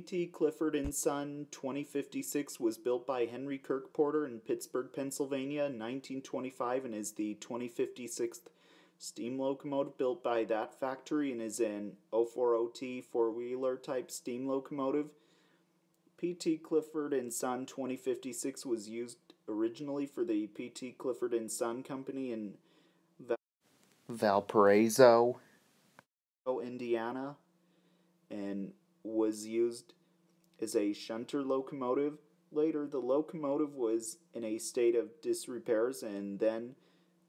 P.T. Clifford Son 2056 was built by Henry Kirk Porter in Pittsburgh, Pennsylvania in 1925 and is the 2056th steam locomotive built by that factory and is an 040T four-wheeler type steam locomotive. P.T. Clifford Son 2056 was used originally for the P.T. Clifford Son Company in Valparaiso, Indiana, and was used as a shunter locomotive. Later, the locomotive was in a state of disrepairs and then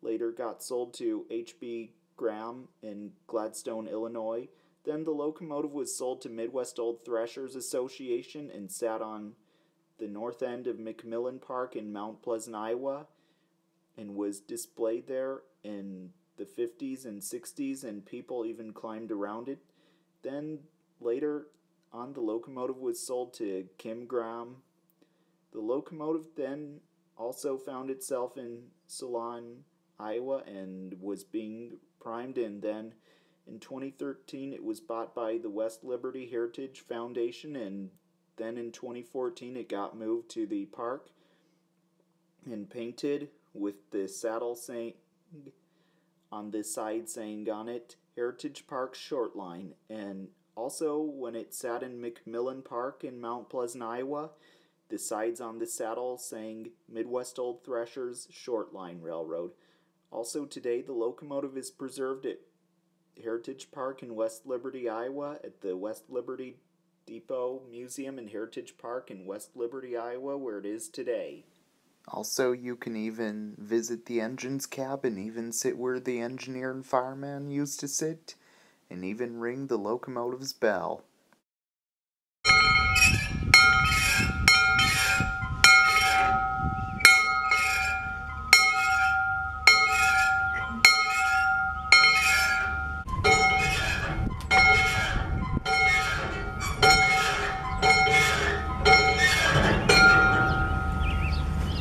later got sold to H.B. Graham in Gladstone, Illinois. Then the locomotive was sold to Midwest Old Thrashers Association and sat on the north end of McMillan Park in Mount Pleasant, Iowa, and was displayed there in the 50s and 60s, and people even climbed around it. Then later on, the locomotive was sold to Kim Graham. The locomotive then also found itself in Solon, Iowa, and was being primed, and then in 2013 it was bought by the West Liberty Heritage Foundation, and then in 2014 it got moved to the park and painted with the saddle saying on this side saying on it Heritage Park Short Line, and also when it sat in McMillan Park in Mount Pleasant, Iowa, the sides on the saddle saying Midwest Old Thrashers Short Line Railroad. Also today the locomotive is preserved at Heritage Park in West Liberty, Iowa, at the West Liberty Depot Museum in Heritage Park in West Liberty, Iowa, where it is today. Also, you can even visit the engine's cabin, even sit where the engineer and fireman used to sit, and even ring the locomotive's bell.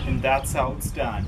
And that's how it's done.